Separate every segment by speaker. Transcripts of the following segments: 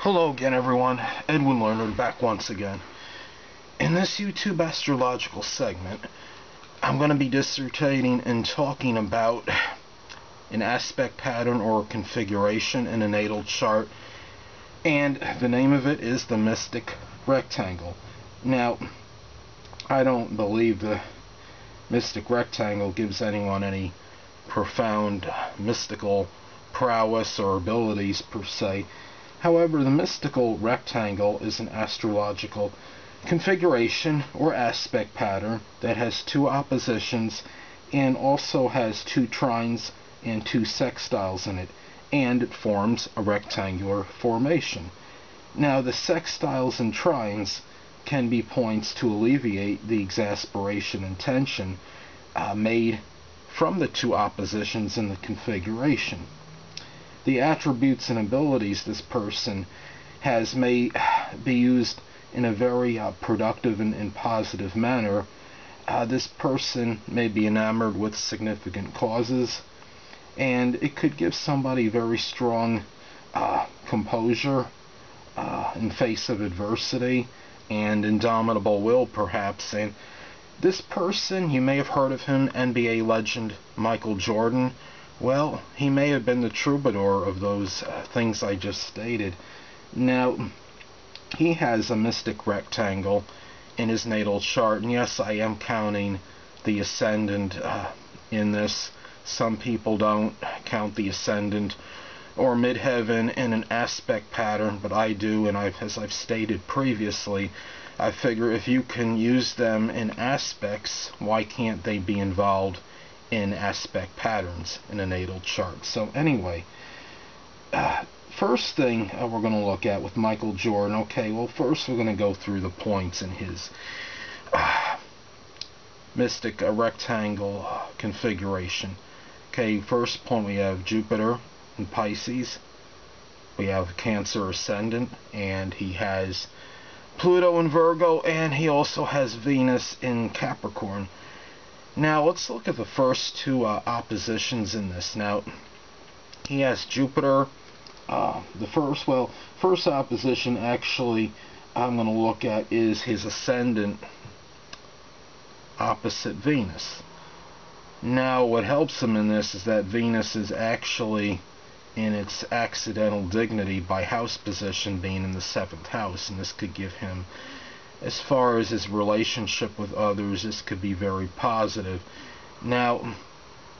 Speaker 1: Hello again, everyone. Edwin Learnard back once again. In this YouTube astrological segment, I'm going to be dissertating and talking about an aspect pattern or configuration in a natal chart, and the name of it is the mystic rectangle. Now, I don't believe the mystic rectangle gives anyone any profound mystical prowess or abilities per se. However, the mystical rectangle is an astrological configuration or aspect pattern that has two oppositions and also has two trines and two sextiles in it, and it forms a rectangular formation. Now, the sextiles and trines can be points to alleviate the exasperation and tension made from the two oppositions in the configuration. The attributes and abilities this person has may be used in a very productive and positive manner. This person may be enamored with significant causes, and it could give somebody very strong composure in face of adversity and indomitable will, perhaps. And this person, you may have heard of him, NBA legend Michael Jordan. Well, he may have been the troubadour of those things I just stated. Now, he has a mystic rectangle in his natal chart, and yes, I am counting the ascendant in this. Some people don't count the ascendant or midheaven in an aspect pattern, but I do, and as I've stated previously, I figure if you can use them in aspects, why can't they be involved in aspect patterns in a natal chart? So anyway, first thing we're going to look at with Michael Jordan. Okay, well, first we're going to go through the points in his mystic rectangle configuration. Okay, first point, we have Jupiter in Pisces, we have Cancer ascendant, and he has Pluto in Virgo, and he also has Venus in Capricorn. Now, let's look at the first two oppositions in this. Now, he has Jupiter. The first opposition actually I'm going to look at is his ascendant opposite Venus. Now, what helps him in this is that Venus is actually in its accidental dignity by house position, being in the 7th house, and this could give him, as far as his relationship with others, this could be very positive. Now,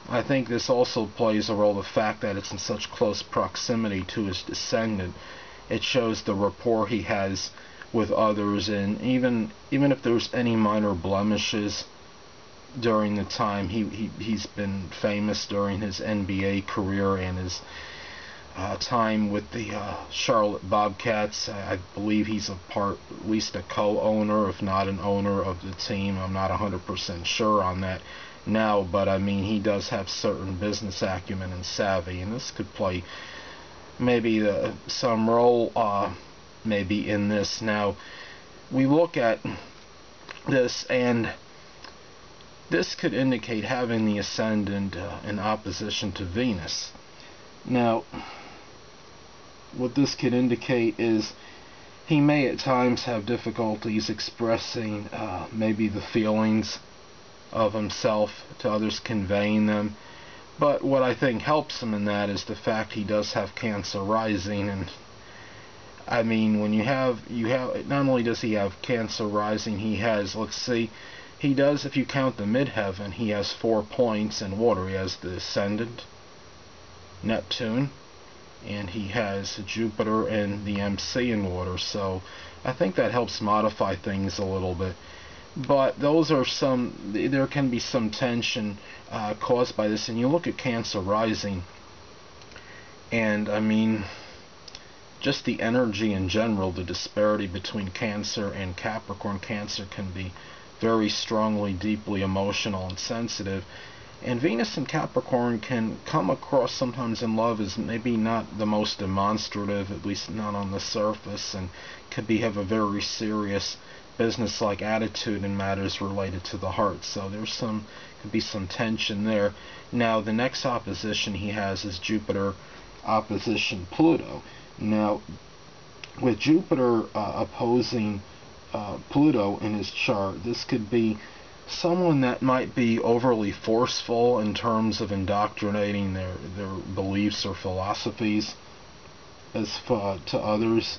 Speaker 1: I think this also plays a role, the fact that it's in such close proximity to his descendant. It shows the rapport he has with others, and even if there's any minor blemishes during the time he's been famous during his NBA career and his time with the Charlotte Bobcats. I believe he's at least a co-owner, if not an owner of the team. I'm not 100% sure on that now, but I mean, he does have certain business acumen and savvy, and this could play maybe some role maybe in this. Now, we look at this, and this could indicate having the ascendant in opposition to Venus. Now, what this could indicate is he may at times have difficulties expressing maybe the feelings of himself to others, conveying them. But what I think helps him in that is the fact he does have Cancer rising, and I mean, when you have not only does he have Cancer rising, he has, let's see, he does, if you count the midheaven, he has 4 points in water. He has the ascendant, Neptune, and he has Jupiter and the MC in water. So I think that helps modify things a little bit. But those are there can be some tension caused by this. And you look at Cancer rising, and I mean, just the energy in general, the disparity between Cancer and Capricorn. Cancer can be very strongly, deeply emotional and sensitive. And Venus and Capricorn can come across sometimes in love as maybe not the most demonstrative, at least not on the surface, and could have a very serious business-like attitude in matters related to the heart. So could be some tension there. Now, the next opposition he has is Jupiter opposition Pluto. Now, with Jupiter opposing Pluto in his chart, this could be someone that might be overly forceful in terms of indoctrinating their beliefs or philosophies to others.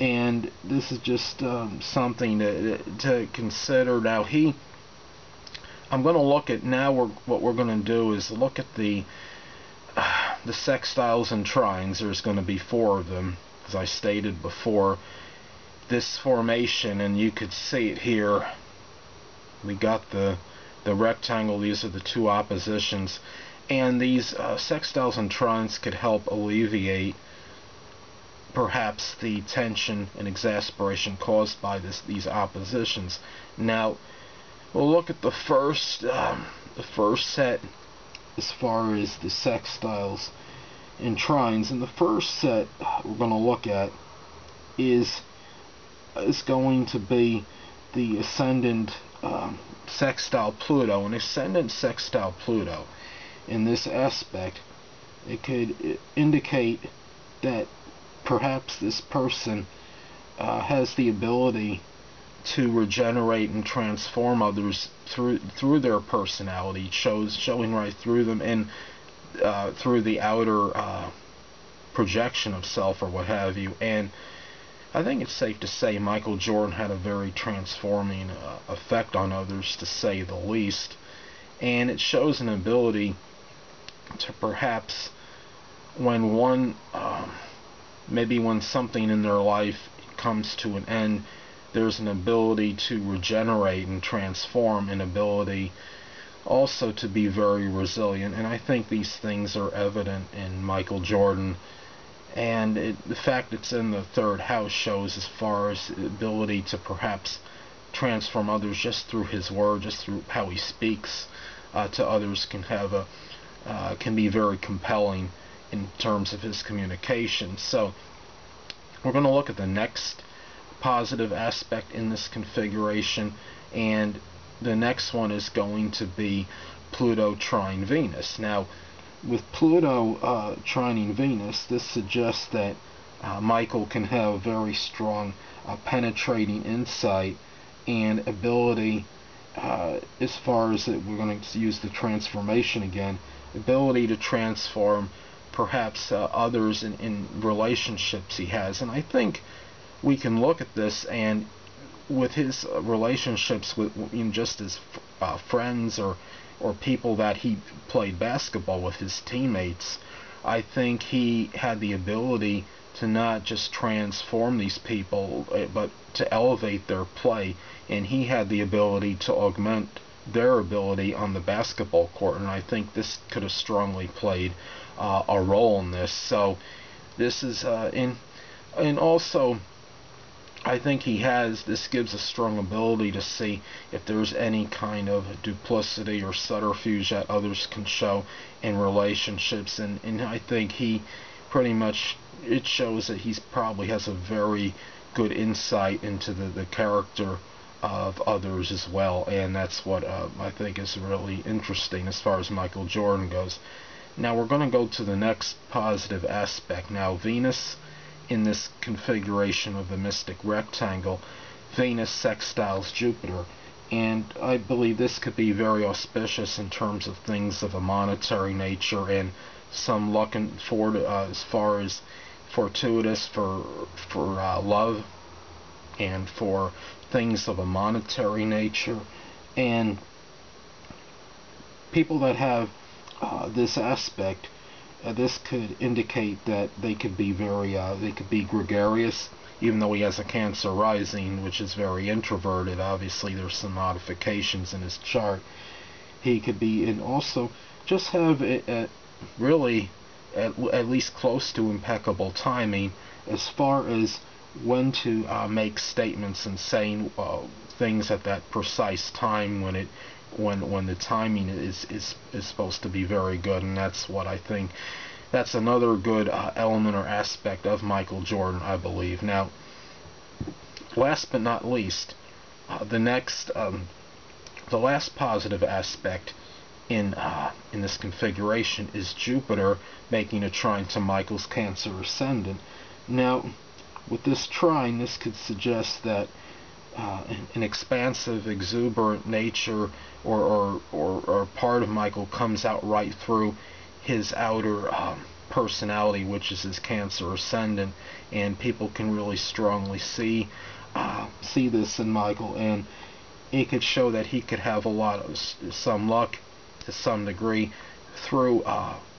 Speaker 1: And this is just something to consider. Now, I'm going to look at now. What we're going to do is look at the sextiles and trines. There's going to be 4 of them, as I stated before. This formation, and you could see it here. We got the rectangle. These are the 2 oppositions, and these sextiles and trines could help alleviate perhaps the tension and exasperation caused by these oppositions. Now, we'll look at the first set as far as the sextiles and trines. And the first set we're going to look at is going to be the ascendant sextile Pluto. An ascendant sextile Pluto, in this aspect, it could indicate that perhaps this person has the ability to regenerate and transform others through their personality, showing right through them, and through the outer projection of self or what have you. And I think it's safe to say Michael Jordan had a very transforming effect on others, to say the least. And it shows an ability to perhaps, when maybe when something in their life comes to an end, there's an ability to regenerate and transform, an ability also to be very resilient. And I think these things are evident in Michael Jordan. And the fact it's in the 3rd house shows, as far as the ability to perhaps transform others just through his word, just through how he speaks to others, can be very compelling in terms of his communication. So we're going to look at the next positive aspect in this configuration, and the next one is going to be Pluto trine Venus. Now, with Pluto trining Venus, this suggests that Michael can have very strong penetrating insight and ability, as far as we're going to use the transformation again, ability to transform perhaps others in relationships he has. And I think we can look at this, and with his relationships with, just as friends or people that he played basketball with, his teammates, I think he had the ability to not just transform these people, but to elevate their play, and he had the ability to augment their ability on the basketball court. And I think this could have strongly played a role in this. So this is and also I think this gives a strong ability to see if there's any kind of duplicity or subterfuge that others can show in relationships. And I think he pretty much, it shows that he probably has a very good insight into the character of others as well. And that's what I think is really interesting as far as Michael Jordan goes. Now we're going to go to the next positive aspect. Now, Venus in this configuration of the mystic rectangle, Venus sextiles Jupiter, and I believe this could be very auspicious in terms of things of a monetary nature, and some looking forward as far as fortuitous for love and for things of a monetary nature. And people that have this aspect, this could indicate that they could be gregarious, even though he has a Cancer rising, which is very introverted. Obviously there's some modifications in his chart. He could be, and also just have really at least close to impeccable timing as far as when to make statements and saying things at that precise time when the timing is supposed to be very good. And that's what I think, that's another good element or aspect of Michael Jordan, I believe. Now, last but not least, the last positive aspect in this configuration is Jupiter making a trine to Michael's Cancer ascendant. Now, with this trine, this could suggest that an expansive, exuberant nature or part of Michael comes out right through his outer personality, which is his Cancer ascendant, and people can really strongly see this in Michael, and it could show that he could have a lot of some luck to some degree through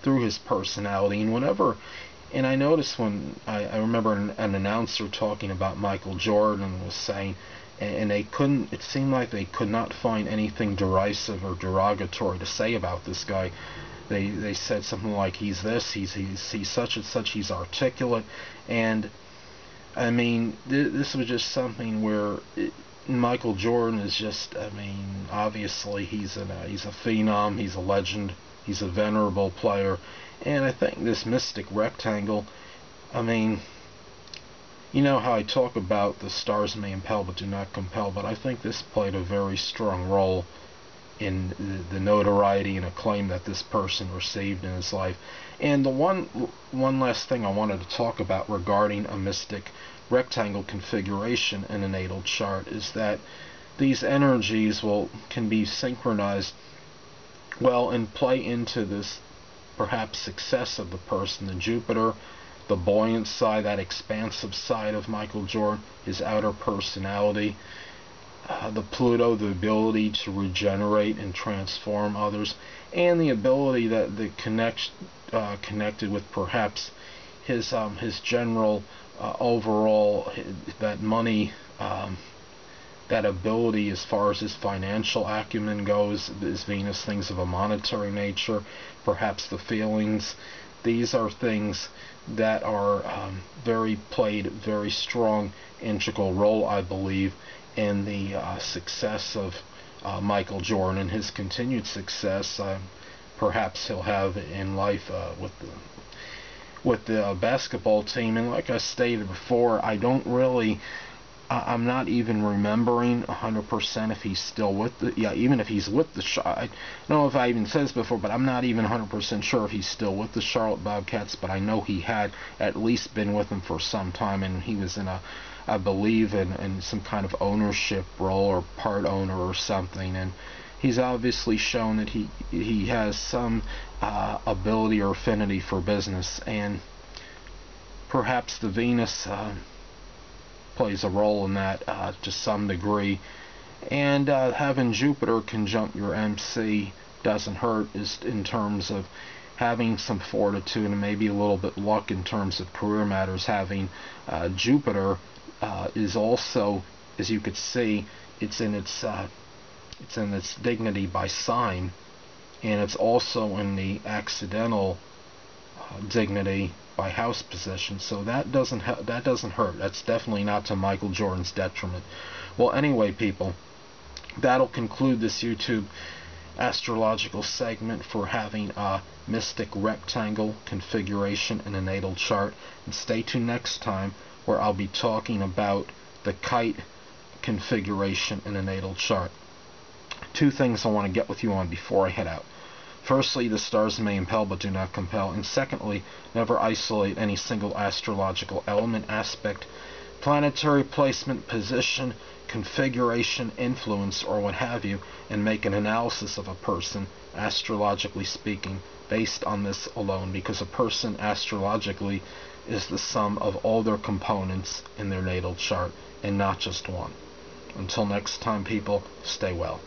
Speaker 1: his personality. And I noticed when I remember an announcer talking about Michael Jordan was saying, and it seemed like they could not find anything derisive or derogatory to say about this guy. They said something like, he's this, he's such and such, he's articulate, and I mean, this was just something where Michael Jordan is just, I mean, obviously he's a phenom, he's a legend, he's a venerable player, and I think this mystic rectangle, I mean, you know how I talk about the stars may impel but do not compel, but I think this played a very strong role in the notoriety and acclaim that this person received in his life. And the one last thing I wanted to talk about regarding a mystic rectangle configuration in a natal chart is that these energies can be synchronized well and play into this perhaps success of the person. The Jupiter, the buoyant side, that expansive side of Michael Jordan, his outer personality, the Pluto, the ability to regenerate and transform others, and the ability that connected with perhaps his general overall, that money, that ability as far as his financial acumen goes, his Venus things of a monetary nature, perhaps the feelings. These are things that are played very strong integral role, I believe, in the success of Michael Jordan and his continued success. Perhaps he'll have in life with the basketball team. And like I stated before, I'm not even remembering 100% if he's still with even if he's with the I don't know if I even said this before, but I'm not even 100% sure if he's still with the Charlotte Bobcats, but I know he had at least been with them for some time, and he was I believe in some kind of ownership role or part owner or something, and he's obviously shown that he has some ability or affinity for business, and perhaps the Venus plays a role in that to some degree. And having Jupiter conjunct your MC doesn't hurt, is in terms of having some fortitude and maybe a little bit luck in terms of career matters. Having Jupiter is also, as you could see, it's in its dignity by sign, and it's also in the accidental dignity by house position, so that doesn't hurt. That's definitely not to Michael Jordan's detriment. Well, anyway, people, that'll conclude this YouTube astrological segment for having a mystic rectangle configuration in a natal chart, and stay tuned next time where I'll be talking about the kite configuration in a natal chart. Two things I want to get with you on before I head out. Firstly, the stars may impel but do not compel. And secondly, never isolate any single astrological element, aspect, planetary placement, position, configuration, influence, or what have you, and make an analysis of a person, astrologically speaking, based on this alone, because a person astrologically is the sum of all their components in their natal chart, and not just one. Until next time, people, stay well.